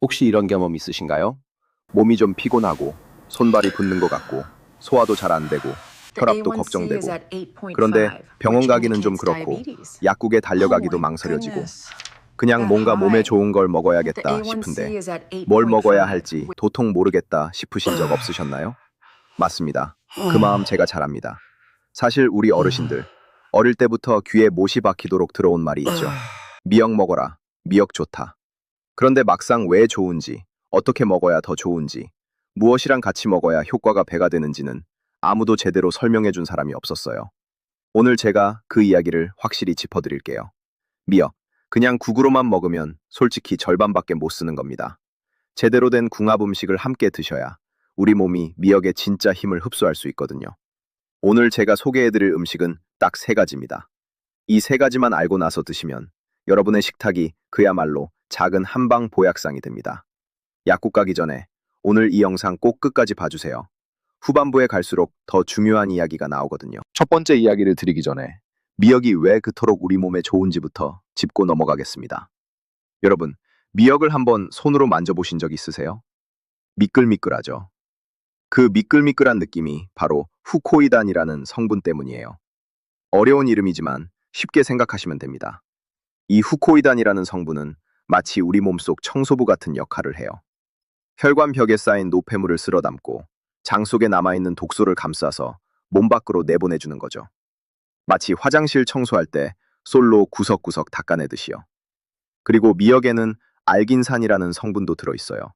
혹시 이런 경험 있으신가요? 몸이 좀 피곤하고 손발이 붓는 것 같고 소화도 잘 안 되고 The 혈압도 A1C is 걱정되고 at 그런데 8.5, 병원 which 가기는 좀 indicates 그렇고 diabetes. 약국에 Oh 달려가기도 my 망설여지고 goodness, 그냥 that 뭔가 몸에 high. 좋은 걸 The 먹어야겠다 A1C 싶은데 is at 뭘 먹어야 8.5. 할지 도통 모르겠다 싶으신 적 없으셨나요? 맞습니다. 그 마음 제가 잘 압니다. 사실 우리 어르신들 어릴 때부터 귀에 못이 박히도록 들어온 말이 있죠. 미역 먹어라. 미역 좋다. 그런데 막상 왜 좋은지, 어떻게 먹어야 더 좋은지, 무엇이랑 같이 먹어야 효과가 배가 되는지는 아무도 제대로 설명해 준 사람이 없었어요. 오늘 제가 그 이야기를 확실히 짚어드릴게요. 미역. 그냥 국으로만 먹으면 솔직히 절반밖에 못 쓰는 겁니다. 제대로 된 궁합 음식을 함께 드셔야 우리 몸이 미역의 진짜 힘을 흡수할 수 있거든요. 오늘 제가 소개해드릴 음식은 딱 세 가지입니다. 이 세 가지만 알고 나서 드시면 여러분의 식탁이 그야말로 작은 한방 보약상이 됩니다. 약국 가기 전에 오늘 이 영상 꼭 끝까지 봐주세요. 후반부에 갈수록 더 중요한 이야기가 나오거든요. 첫 번째 이야기를 드리기 전에 미역이 왜 그토록 우리 몸에 좋은지부터 짚고 넘어가겠습니다. 여러분, 미역을 한번 손으로 만져보신 적 있으세요? 미끌미끌하죠. 그 미끌미끌한 느낌이 바로 후코이단이라는 성분 때문이에요. 어려운 이름이지만 쉽게 생각하시면 됩니다. 이 후코이단이라는 성분은 마치 우리 몸속 청소부 같은 역할을 해요. 혈관 벽에 쌓인 노폐물을 쓸어 담고 장 속에 남아있는 독소를 감싸서 몸 밖으로 내보내주는 거죠. 마치 화장실 청소할 때 솔로 구석구석 닦아내듯이요. 그리고 미역에는 알긴산이라는 성분도 들어있어요.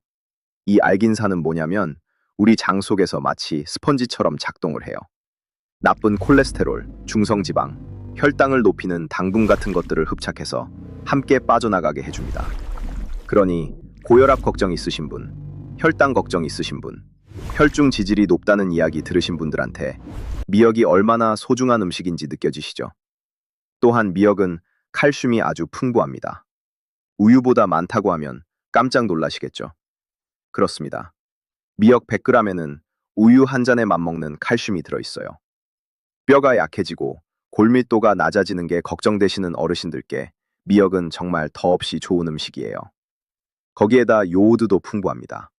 이 알긴산은 뭐냐면 우리 장 속에서 마치 스펀지처럼 작동을 해요. 나쁜 콜레스테롤, 중성지방, 혈당을 높이는 당분 같은 것들을 흡착해서 함께 빠져나가게 해줍니다. 그러니 고혈압 걱정 있으신 분, 혈당 걱정 있으신 분, 혈중 지질이 높다는 이야기 들으신 분들한테 미역이 얼마나 소중한 음식인지 느껴지시죠? 또한 미역은 칼슘이 아주 풍부합니다. 우유보다 많다고 하면 깜짝 놀라시겠죠? 그렇습니다. 미역 100g에는 우유 한 잔에 맞먹는 칼슘이 들어있어요. 뼈가 약해지고 골밀도가 낮아지는 게 걱정되시는 어르신들께 미역은 정말 더없이 좋은 음식이에요. 거기에다 요오드도 풍부합니다.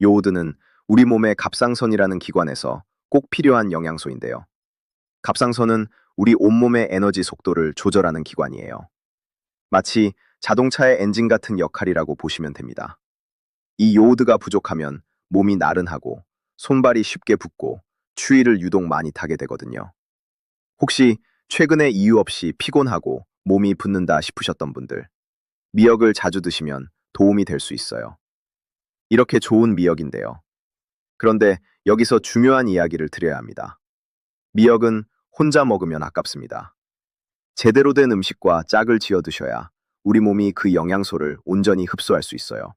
요오드는 우리 몸의 갑상선이라는 기관에서 꼭 필요한 영양소인데요. 갑상선은 우리 온몸의 에너지 속도를 조절하는 기관이에요. 마치 자동차의 엔진 같은 역할이라고 보시면 됩니다. 이 요오드가 부족하면 몸이 나른하고 손발이 쉽게 붓고 추위를 유독 많이 타게 되거든요. 혹시 최근에 이유 없이 피곤하고 몸이 붓는다 싶으셨던 분들, 미역을 자주 드시면 도움이 될 수 있어요. 이렇게 좋은 미역인데요. 그런데 여기서 중요한 이야기를 드려야 합니다. 미역은 혼자 먹으면 아깝습니다. 제대로 된 음식과 짝을 지어 드셔야 우리 몸이 그 영양소를 온전히 흡수할 수 있어요.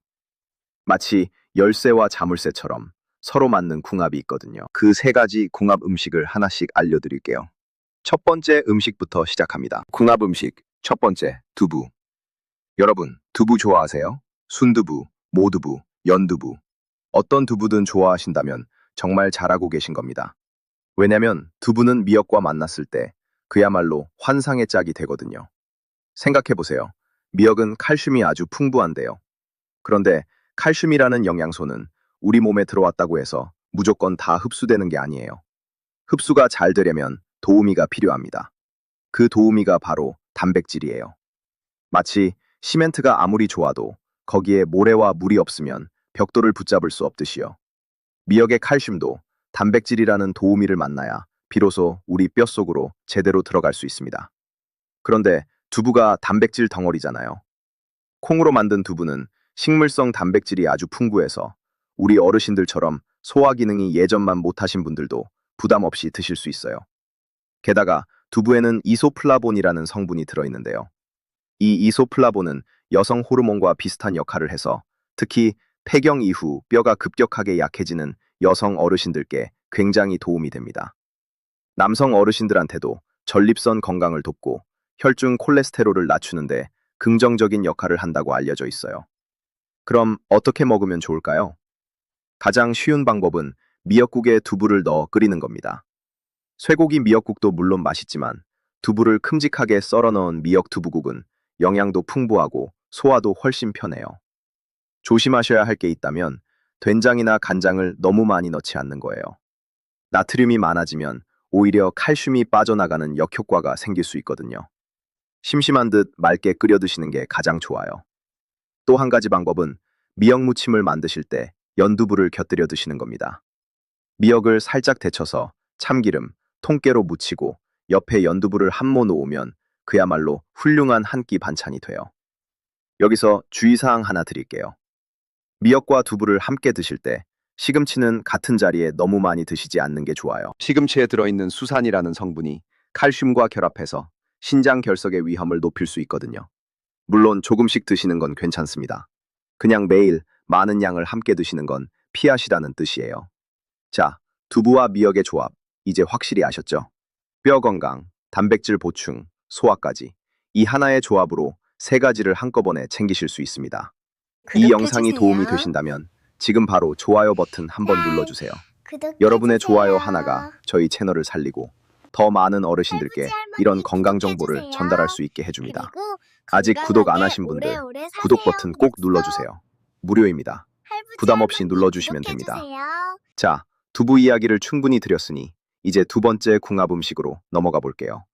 마치 열쇠와 자물쇠처럼 서로 맞는 궁합이 있거든요. 그 세 가지 궁합 음식을 하나씩 알려드릴게요. 첫 번째 음식부터 시작합니다. 궁합 음식. 첫 번째, 두부. 여러분, 두부 좋아하세요? 순두부, 모두부, 연두부. 어떤 두부든 좋아하신다면 정말 잘하고 계신 겁니다. 왜냐면 두부는 미역과 만났을 때 그야말로 환상의 짝이 되거든요. 생각해보세요. 미역은 칼슘이 아주 풍부한데요. 그런데 칼슘이라는 영양소는 우리 몸에 들어왔다고 해서 무조건 다 흡수되는 게 아니에요. 흡수가 잘 되려면 도우미가 필요합니다. 그 도우미가 바로 단백질이에요. 마치 시멘트가 아무리 좋아도 거기에 모래와 물이 없으면 벽돌을 붙잡을 수 없듯이요. 미역의 칼슘도 단백질이라는 도우미를 만나야 비로소 우리 뼛속으로 제대로 들어갈 수 있습니다. 그런데 두부가 단백질 덩어리잖아요. 콩으로 만든 두부는 식물성 단백질이 아주 풍부해서 우리 어르신들처럼 소화 기능이 예전만 못하신 분들도 부담 없이 드실 수 있어요. 게다가 두부에는 이소플라본이라는 성분이 들어있는데요. 이 이소플라본은 여성 호르몬과 비슷한 역할을 해서 특히 폐경 이후 뼈가 급격하게 약해지는 여성 어르신들께 굉장히 도움이 됩니다. 남성 어르신들한테도 전립선 건강을 돕고 혈중 콜레스테롤을 낮추는데 긍정적인 역할을 한다고 알려져 있어요. 그럼 어떻게 먹으면 좋을까요? 가장 쉬운 방법은 미역국에 두부를 넣어 끓이는 겁니다. 쇠고기 미역국도 물론 맛있지만 두부를 큼직하게 썰어 넣은 미역 두부국은 영양도 풍부하고 소화도 훨씬 편해요. 조심하셔야 할 게 있다면 된장이나 간장을 너무 많이 넣지 않는 거예요. 나트륨이 많아지면 오히려 칼슘이 빠져나가는 역효과가 생길 수 있거든요. 심심한 듯 맑게 끓여 드시는 게 가장 좋아요. 또 한 가지 방법은 미역 무침을 만드실 때 연두부를 곁들여 드시는 겁니다. 미역을 살짝 데쳐서 참기름, 통깨로 무치고 옆에 연두부를 한 모 놓으면 그야말로 훌륭한 한 끼 반찬이 돼요. 여기서 주의사항 하나 드릴게요. 미역과 두부를 함께 드실 때 시금치는 같은 자리에 너무 많이 드시지 않는 게 좋아요. 시금치에 들어있는 수산이라는 성분이 칼슘과 결합해서 신장 결석의 위험을 높일 수 있거든요. 물론 조금씩 드시는 건 괜찮습니다. 그냥 매일 많은 양을 함께 드시는 건 피하시라는 뜻이에요. 자, 두부와 미역의 조합, 이제 확실히 아셨죠? 뼈 건강, 단백질 보충, 소화까지 이 하나의 조합으로 세 가지를 한꺼번에 챙기실 수 있습니다. 이 영상이 도움이 되신다면 지금 바로 좋아요 버튼 한번 눌러주세요. 여러분의 좋아요 하나가 저희 채널을 살리고 더 많은 어르신들께 이런 건강 정보를 전달할 수 있게 해줍니다. 아직 구독 안 하신 분들 구독 버튼 꼭 눌러주세요. 무료입니다. 부담 없이 눌러주시면 됩니다. 자, 두부 이야기를 충분히 드렸으니 이제 두 번째 궁합 음식으로 넘어가 볼게요.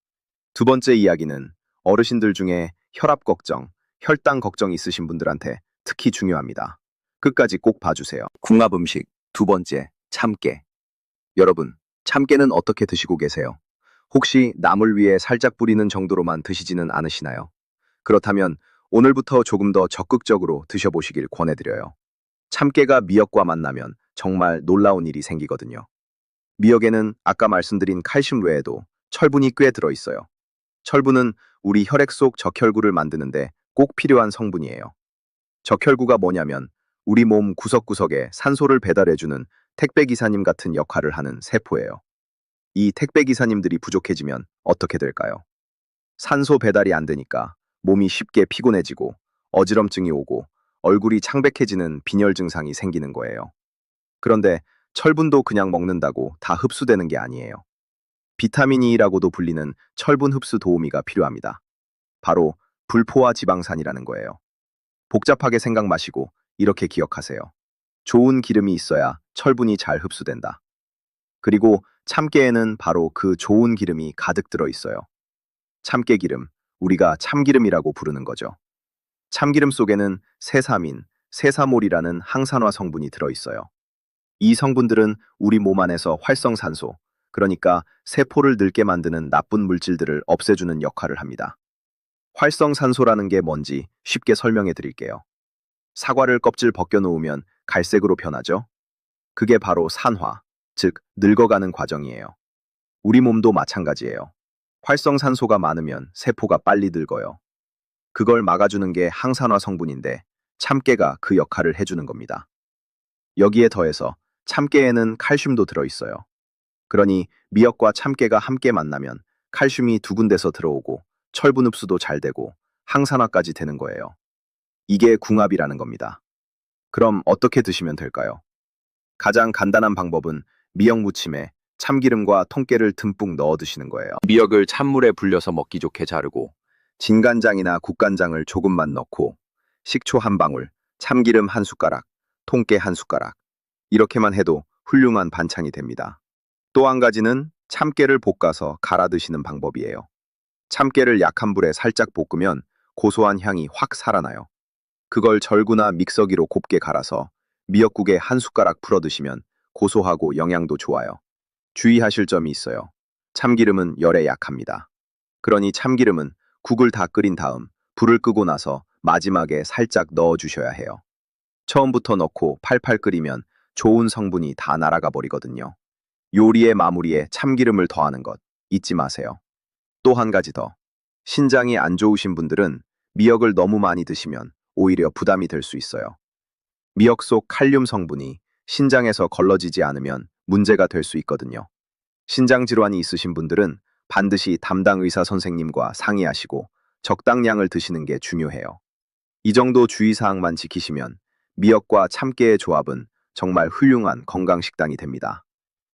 두 번째 이야기는 어르신들 중에 혈압 걱정, 혈당 걱정 있으신 분들한테 특히 중요합니다. 끝까지 꼭 봐주세요. 궁합 음식 두 번째, 참깨. 여러분, 참깨는 어떻게 드시고 계세요? 혹시 나물 위에 살짝 뿌리는 정도로만 드시지는 않으시나요? 그렇다면 오늘부터 조금 더 적극적으로 드셔보시길 권해드려요. 참깨가 미역과 만나면 정말 놀라운 일이 생기거든요. 미역에는 아까 말씀드린 칼슘 외에도 철분이 꽤 들어있어요. 철분은 우리 혈액 속 적혈구를 만드는데 꼭 필요한 성분이에요. 적혈구가 뭐냐면 우리 몸 구석구석에 산소를 배달해주는 택배기사님 같은 역할을 하는 세포예요. 이 택배기사님들이 부족해지면 어떻게 될까요? 산소 배달이 안 되니까 몸이 쉽게 피곤해지고 어지럼증이 오고 얼굴이 창백해지는 빈혈 증상이 생기는 거예요. 그런데 철분도 그냥 먹는다고 다 흡수되는 게 아니에요. 비타민 E라고도 불리는 철분 흡수 도우미가 필요합니다. 바로 불포화 지방산이라는 거예요. 복잡하게 생각 마시고 이렇게 기억하세요. 좋은 기름이 있어야 철분이 잘 흡수된다. 그리고 참깨에는 바로 그 좋은 기름이 가득 들어 있어요. 참깨기름, 우리가 참기름이라고 부르는 거죠. 참기름 속에는 세사민, 세사몰이라는 항산화 성분이 들어 있어요. 이 성분들은 우리 몸 안에서 활성산소, 그러니까 세포를 늙게 만드는 나쁜 물질들을 없애주는 역할을 합니다. 활성산소라는 게 뭔지 쉽게 설명해 드릴게요. 사과를 껍질 벗겨놓으면 갈색으로 변하죠? 그게 바로 산화, 즉 늙어가는 과정이에요. 우리 몸도 마찬가지예요. 활성산소가 많으면 세포가 빨리 늙어요. 그걸 막아주는 게 항산화 성분인데 참깨가 그 역할을 해주는 겁니다. 여기에 더해서 참깨에는 칼슘도 들어있어요. 그러니 미역과 참깨가 함께 만나면 칼슘이 두 군데서 들어오고 철분 흡수도 잘 되고 항산화까지 되는 거예요. 이게 궁합이라는 겁니다. 그럼 어떻게 드시면 될까요? 가장 간단한 방법은 미역 무침에 참기름과 통깨를 듬뿍 넣어 드시는 거예요. 미역을 찬물에 불려서 먹기 좋게 자르고 진간장이나 국간장을 조금만 넣고 식초 한 방울, 참기름 한 숟가락, 통깨 한 숟가락 이렇게만 해도 훌륭한 반찬이 됩니다. 또 한 가지는 참깨를 볶아서 갈아 드시는 방법이에요. 참깨를 약한 불에 살짝 볶으면 고소한 향이 확 살아나요. 그걸 절구나 믹서기로 곱게 갈아서 미역국에 한 숟가락 풀어 드시면 고소하고 영양도 좋아요. 주의하실 점이 있어요. 참기름은 열에 약합니다. 그러니 참기름은 국을 다 끓인 다음 불을 끄고 나서 마지막에 살짝 넣어 주셔야 해요. 처음부터 넣고 팔팔 끓이면 좋은 성분이 다 날아가 버리거든요. 요리의 마무리에 참기름을 더하는 것 잊지 마세요. 또 한 가지 더. 신장이 안 좋으신 분들은 미역을 너무 많이 드시면 오히려 부담이 될 수 있어요. 미역 속 칼륨 성분이 신장에서 걸러지지 않으면 문제가 될 수 있거든요. 신장 질환이 있으신 분들은 반드시 담당 의사 선생님과 상의하시고 적당량을 드시는 게 중요해요. 이 정도 주의사항만 지키시면 미역과 참깨의 조합은 정말 훌륭한 건강 식단이 됩니다.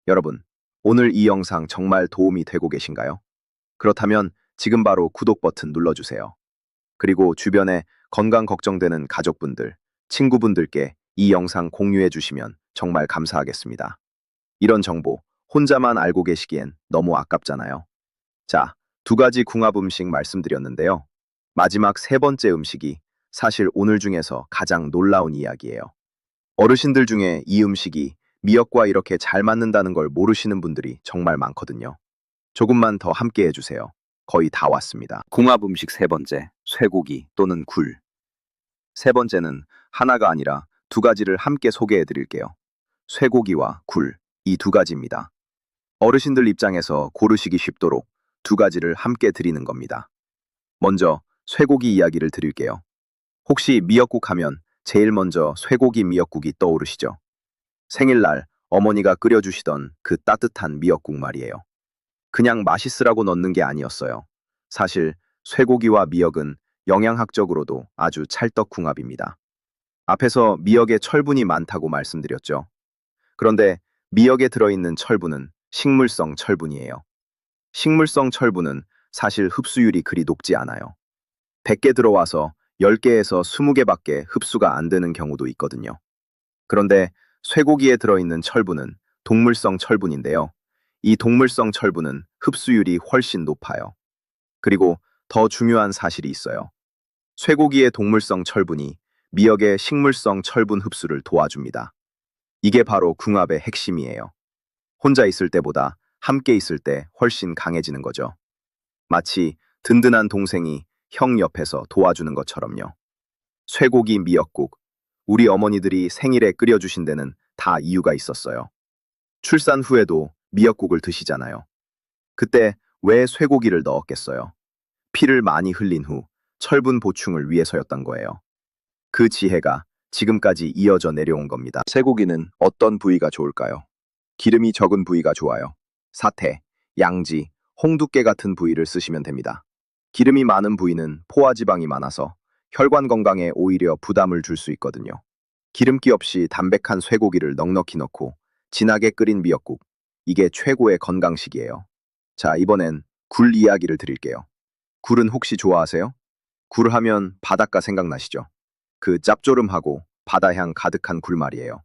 여러분, 오늘 이 영상 정말 도움이 되고 계신가요? 그렇다면 지금 바로 구독 버튼 눌러주세요. 그리고 주변에 건강 걱정되는 가족분들, 친구분들께 이 영상 공유해 주시면 정말 감사하겠습니다. 이런 정보 혼자만 알고 계시기엔 너무 아깝잖아요. 자, 두 가지 궁합 음식 말씀드렸는데요. 마지막 세 번째 음식이 사실 오늘 중에서 가장 놀라운 이야기예요. 어르신들 중에 이 음식이 미역과 이렇게 잘 맞는다는 걸 모르시는 분들이 정말 많거든요. 조금만 더 함께 해주세요. 거의 다 왔습니다. 궁합 음식 세 번째, 쇠고기 또는 굴. 세 번째는 하나가 아니라 두 가지를 함께 소개해 드릴게요. 쇠고기와 굴, 이 두 가지입니다. 어르신들 입장에서 고르시기 쉽도록 두 가지를 함께 드리는 겁니다. 먼저 쇠고기 이야기를 드릴게요. 혹시 미역국 하면 제일 먼저 쇠고기 미역국이 떠오르시죠? 생일날 어머니가 끓여주시던 그 따뜻한 미역국 말이에요. 그냥 맛있으라고 넣는 게 아니었어요. 사실 쇠고기와 미역은 영양학적으로도 아주 찰떡궁합입니다. 앞에서 미역에 철분이 많다고 말씀드렸죠. 그런데 미역에 들어있는 철분은 식물성 철분이에요. 식물성 철분은 사실 흡수율이 그리 높지 않아요. 100개 들어와서 10개에서 20개밖에 흡수가 안 되는 경우도 있거든요. 그런데 쇠고기에 들어있는 철분은 동물성 철분인데요. 이 동물성 철분은 흡수율이 훨씬 높아요. 그리고 더 중요한 사실이 있어요. 쇠고기의 동물성 철분이 미역의 식물성 철분 흡수를 도와줍니다. 이게 바로 궁합의 핵심이에요. 혼자 있을 때보다 함께 있을 때 훨씬 강해지는 거죠. 마치 든든한 동생이 형 옆에서 도와주는 것처럼요. 쇠고기 미역국, 우리 어머니들이 생일에 끓여주신 데는 다 이유가 있었어요. 출산 후에도 미역국을 드시잖아요. 그때 왜 쇠고기를 넣었겠어요? 피를 많이 흘린 후 철분 보충을 위해서였던 거예요. 그 지혜가 지금까지 이어져 내려온 겁니다. 쇠고기는 어떤 부위가 좋을까요? 기름이 적은 부위가 좋아요. 사태, 양지, 홍두깨 같은 부위를 쓰시면 됩니다. 기름이 많은 부위는 포화지방이 많아서 혈관 건강에 오히려 부담을 줄 수 있거든요. 기름기 없이 담백한 쇠고기를 넉넉히 넣고 진하게 끓인 미역국. 이게 최고의 건강식이에요. 자, 이번엔 굴 이야기를 드릴게요. 굴은 혹시 좋아하세요? 굴 하면 바닷가 생각나시죠? 그 짭조름하고 바다향 가득한 굴 말이에요.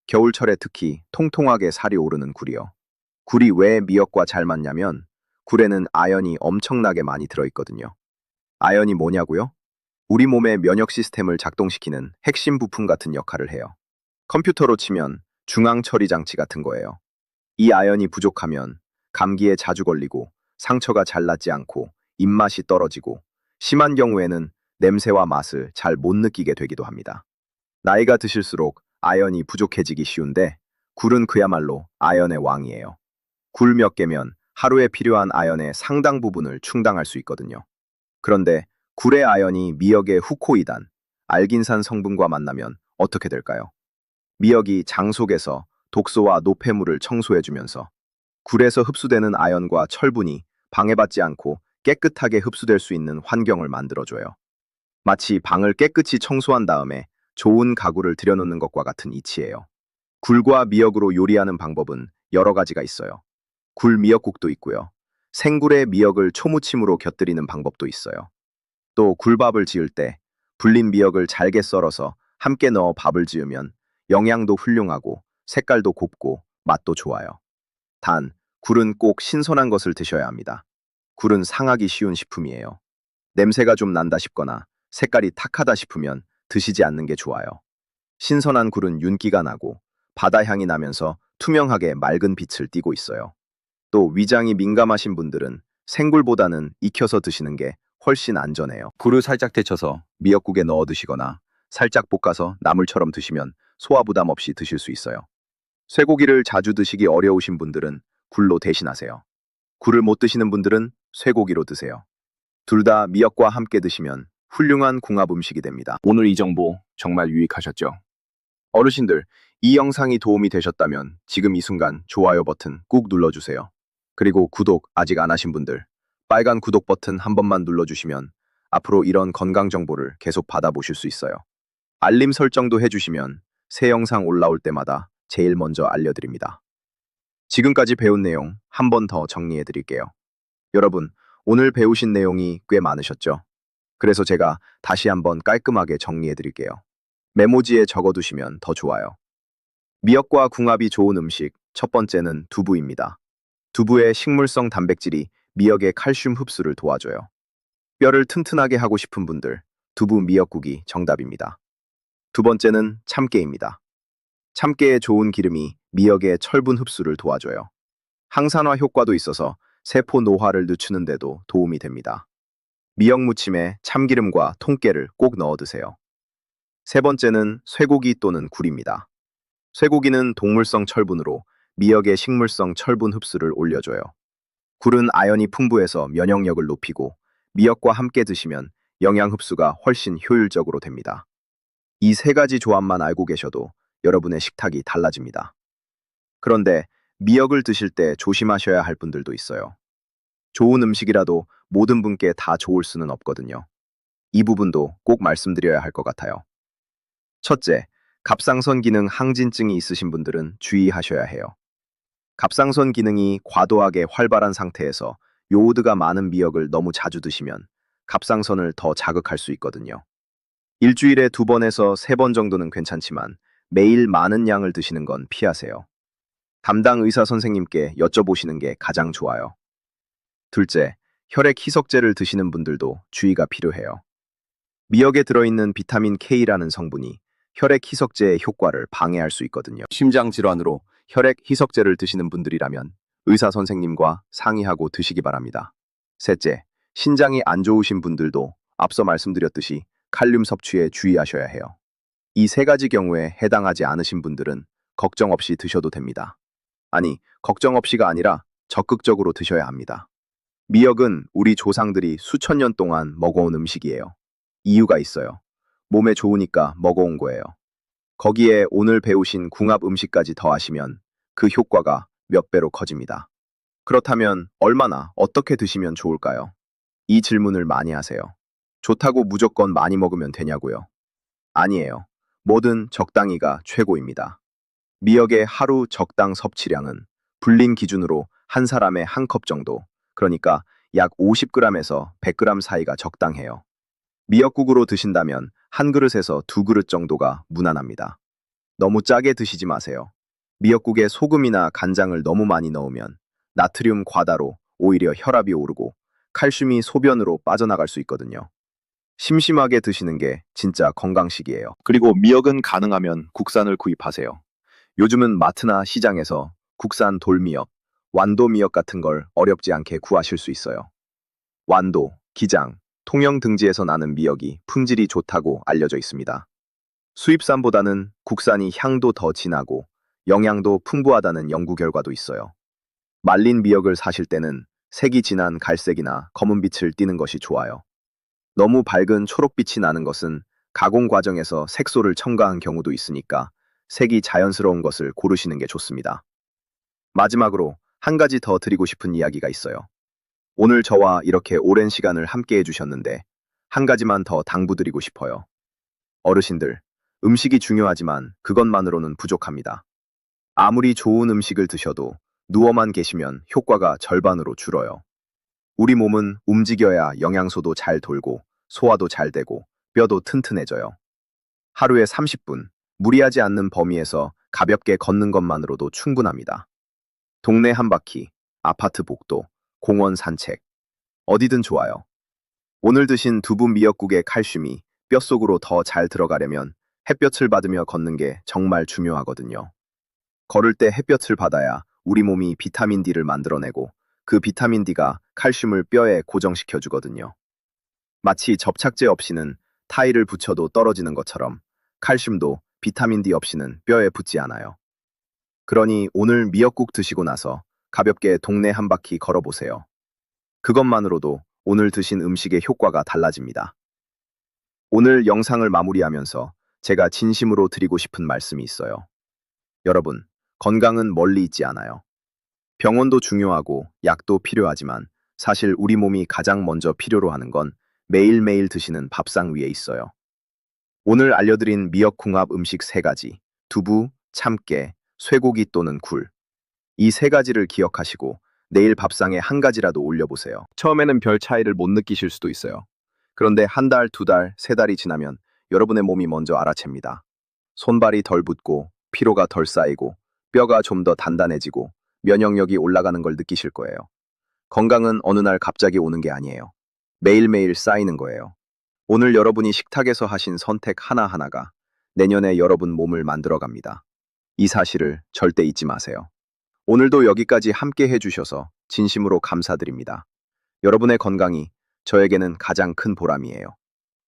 겨울철에 특히 통통하게 살이 오르는 굴이요. 굴이 왜 미역과 잘 맞냐면 굴에는 아연이 엄청나게 많이 들어있거든요. 아연이 뭐냐고요? 우리 몸의 면역 시스템을 작동시키는 핵심 부품 같은 역할을 해요. 컴퓨터로 치면 중앙 처리 장치 같은 거예요. 이 아연이 부족하면 감기에 자주 걸리고 상처가 잘 낫지 않고 입맛이 떨어지고 심한 경우에는 냄새와 맛을 잘 못 느끼게 되기도 합니다. 나이가 드실수록 아연이 부족해지기 쉬운데 굴은 그야말로 아연의 왕이에요. 굴 몇 개면 하루에 필요한 아연의 상당 부분을 충당할 수 있거든요. 그런데 굴의 아연이 미역의 후코이단, 알긴산 성분과 만나면 어떻게 될까요? 미역이 장 속에서 독소와 노폐물을 청소해주면서 굴에서 흡수되는 아연과 철분이 방해받지 않고 깨끗하게 흡수될 수 있는 환경을 만들어줘요. 마치 방을 깨끗이 청소한 다음에 좋은 가구를 들여놓는 것과 같은 이치예요. 굴과 미역으로 요리하는 방법은 여러 가지가 있어요. 굴 미역국도 있고요. 생굴에 미역을 초무침으로 곁들이는 방법도 있어요. 또 굴밥을 지을 때 불린 미역을 잘게 썰어서 함께 넣어 밥을 지으면 영양도 훌륭하고 색깔도 곱고 맛도 좋아요. 단, 굴은 꼭 신선한 것을 드셔야 합니다. 굴은 상하기 쉬운 식품이에요. 냄새가 좀 난다 싶거나 색깔이 탁하다 싶으면 드시지 않는 게 좋아요. 신선한 굴은 윤기가 나고 바다 향이 나면서 투명하게 맑은 빛을 띠고 있어요. 또 위장이 민감하신 분들은 생굴보다는 익혀서 드시는 게 훨씬 안전해요. 굴을 살짝 데쳐서 미역국에 넣어 드시거나 살짝 볶아서 나물처럼 드시면 소화 부담 없이 드실 수 있어요. 쇠고기를 자주 드시기 어려우신 분들은 굴로 대신하세요. 굴을 못 드시는 분들은 쇠고기로 드세요. 둘 다 미역과 함께 드시면 훌륭한 궁합 음식이 됩니다. 오늘 이 정보 정말 유익하셨죠? 어르신들, 이 영상이 도움이 되셨다면 지금 이 순간 좋아요 버튼 꾹 눌러주세요. 그리고 구독 아직 안 하신 분들, 빨간 구독 버튼 한 번만 눌러주시면 앞으로 이런 건강 정보를 계속 받아보실 수 있어요. 알림 설정도 해주시면 새 영상 올라올 때마다 제일 먼저 알려드립니다. 지금까지 배운 내용 한 번 더 정리해 드릴게요. 여러분, 오늘 배우신 내용이 꽤 많으셨죠? 그래서 제가 다시 한번 깔끔하게 정리해 드릴게요. 메모지에 적어두시면 더 좋아요. 미역과 궁합이 좋은 음식, 첫 번째는 두부입니다. 두부의 식물성 단백질이 미역의 칼슘 흡수를 도와줘요. 뼈를 튼튼하게 하고 싶은 분들, 두부 미역국이 정답입니다. 두 번째는 참깨입니다. 참깨의 좋은 기름이 미역의 철분 흡수를 도와줘요. 항산화 효과도 있어서 세포 노화를 늦추는 데도 도움이 됩니다. 미역 무침에 참기름과 통깨를 꼭 넣어 드세요. 세 번째는 쇠고기 또는 굴입니다. 쇠고기는 동물성 철분으로 미역의 식물성 철분 흡수를 올려줘요. 굴은 아연이 풍부해서 면역력을 높이고 미역과 함께 드시면 영양 흡수가 훨씬 효율적으로 됩니다. 이 세 가지 조합만 알고 계셔도 여러분의 식탁이 달라집니다. 그런데 미역을 드실 때 조심하셔야 할 분들도 있어요. 좋은 음식이라도 모든 분께 다 좋을 수는 없거든요. 이 부분도 꼭 말씀드려야 할 것 같아요. 첫째, 갑상선 기능 항진증이 있으신 분들은 주의하셔야 해요. 갑상선 기능이 과도하게 활발한 상태에서 요오드가 많은 미역을 너무 자주 드시면 갑상선을 더 자극할 수 있거든요. 일주일에 2번에서 3번 정도는 괜찮지만 매일 많은 양을 드시는 건 피하세요. 담당 의사 선생님께 여쭤보시는 게 가장 좋아요. 둘째, 혈액 희석제를 드시는 분들도 주의가 필요해요. 미역에 들어있는 비타민 K라는 성분이 혈액 희석제의 효과를 방해할 수 있거든요. 심장 질환으로 혈액 희석제를 드시는 분들이라면 의사 선생님과 상의하고 드시기 바랍니다. 셋째, 신장이 안 좋으신 분들도 앞서 말씀드렸듯이 칼륨 섭취에 주의하셔야 해요. 이 세 가지 경우에 해당하지 않으신 분들은 걱정 없이 드셔도 됩니다. 아니, 걱정 없이가 아니라 적극적으로 드셔야 합니다. 미역은 우리 조상들이 수천 년 동안 먹어온 음식이에요. 이유가 있어요. 몸에 좋으니까 먹어온 거예요. 거기에 오늘 배우신 궁합 음식까지 더하시면 그 효과가 몇 배로 커집니다. 그렇다면 얼마나 어떻게 드시면 좋을까요? 이 질문을 많이 하세요. 좋다고 무조건 많이 먹으면 되냐고요? 아니에요. 뭐든 적당히가 최고입니다. 미역의 하루 적당 섭취량은 불린 기준으로 한 사람의 한 컵 정도, 그러니까 약 50g에서 100g 사이가 적당해요. 미역국으로 드신다면 한 그릇에서 2그릇 정도가 무난합니다. 너무 짜게 드시지 마세요. 미역국에 소금이나 간장을 너무 많이 넣으면 나트륨 과다로 오히려 혈압이 오르고 칼슘이 소변으로 빠져나갈 수 있거든요. 심심하게 드시는 게 진짜 건강식이에요. 그리고 미역은 가능하면 국산을 구입하세요. 요즘은 마트나 시장에서 국산 돌미역, 완도미역 같은 걸 어렵지 않게 구하실 수 있어요. 완도, 기장, 통영 등지에서 나는 미역이 품질이 좋다고 알려져 있습니다. 수입산보다는 국산이 향도 더 진하고 영양도 풍부하다는 연구 결과도 있어요. 말린 미역을 사실 때는 색이 진한 갈색이나 검은빛을 띠는 것이 좋아요. 너무 밝은 초록빛이 나는 것은 가공 과정에서 색소를 첨가한 경우도 있으니까 색이 자연스러운 것을 고르시는 게 좋습니다. 마지막으로 한 가지 더 드리고 싶은 이야기가 있어요. 오늘 저와 이렇게 오랜 시간을 함께 해주셨는데 한 가지만 더 당부드리고 싶어요. 어르신들, 음식이 중요하지만 그것만으로는 부족합니다. 아무리 좋은 음식을 드셔도 누워만 계시면 효과가 절반으로 줄어요. 우리 몸은 움직여야 영양소도 잘 돌고 소화도 잘 되고 뼈도 튼튼해져요. 하루에 30분, 무리하지 않는 범위에서 가볍게 걷는 것만으로도 충분합니다. 동네 한 바퀴, 아파트 복도, 공원 산책, 어디든 좋아요. 오늘 드신 두부 미역국의 칼슘이 뼛속으로 더 잘 들어가려면 햇볕을 받으며 걷는 게 정말 중요하거든요. 걸을 때 햇볕을 받아야 우리 몸이 비타민 D를 만들어내고 그 비타민 D가 칼슘을 뼈에 고정시켜 주거든요. 마치 접착제 없이는 타일을 붙여도 떨어지는 것처럼 칼슘도 비타민 D 없이는 뼈에 붙지 않아요. 그러니 오늘 미역국 드시고 나서 가볍게 동네 한 바퀴 걸어보세요. 그것만으로도 오늘 드신 음식의 효과가 달라집니다. 오늘 영상을 마무리하면서 제가 진심으로 드리고 싶은 말씀이 있어요. 여러분, 건강은 멀리 있지 않아요. 병원도 중요하고 약도 필요하지만 사실 우리 몸이 가장 먼저 필요로 하는 건 매일매일 드시는 밥상 위에 있어요. 오늘 알려드린 미역궁합 음식 3가지, 두부, 참깨, 쇠고기 또는 굴. 이 3가지를 기억하시고 내일 밥상에 한 가지라도 올려보세요. 처음에는 별 차이를 못 느끼실 수도 있어요. 그런데 한 달, 2달, 3달이 지나면 여러분의 몸이 먼저 알아챕니다. 손발이 덜 붓고 피로가 덜 쌓이고 뼈가 좀 더 단단해지고 면역력이 올라가는 걸 느끼실 거예요. 건강은 어느 날 갑자기 오는 게 아니에요. 매일매일 쌓이는 거예요. 오늘 여러분이 식탁에서 하신 선택 하나하나가 내년에 여러분 몸을 만들어 갑니다. 이 사실을 절대 잊지 마세요. 오늘도 여기까지 함께 해주셔서 진심으로 감사드립니다. 여러분의 건강이 저에게는 가장 큰 보람이에요.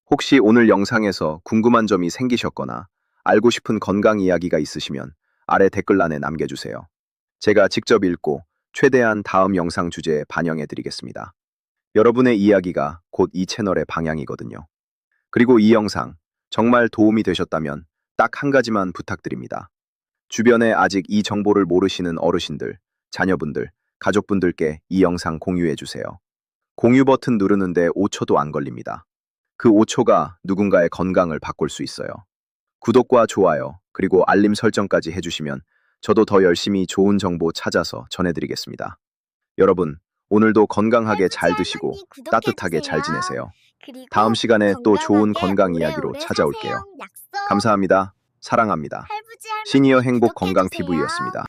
혹시 오늘 영상에서 궁금한 점이 생기셨거나 알고 싶은 건강 이야기가 있으시면 아래 댓글란에 남겨주세요. 제가 직접 읽고 최대한 다음 영상 주제에 반영해 드리겠습니다. 여러분의 이야기가 곧 이 채널의 방향이거든요. 그리고 이 영상 정말 도움이 되셨다면 딱 한 가지만 부탁드립니다. 주변에 아직 이 정보를 모르시는 어르신들, 자녀분들, 가족분들께 이 영상 공유해 주세요. 공유 버튼 누르는데 5초도 안 걸립니다. 그 5초가 누군가의 건강을 바꿀 수 있어요. 구독과 좋아요, 그리고 알림 설정까지 해주시면 저도 더 열심히 좋은 정보 찾아서 전해드리겠습니다. 여러분, 오늘도 건강하게 잘 드시고 따뜻하게 잘 지내세요. 다음 시간에 또 좋은 건강 이야기로 찾아올게요. 감사합니다. 사랑합니다. 시니어 행복 건강 TV였습니다.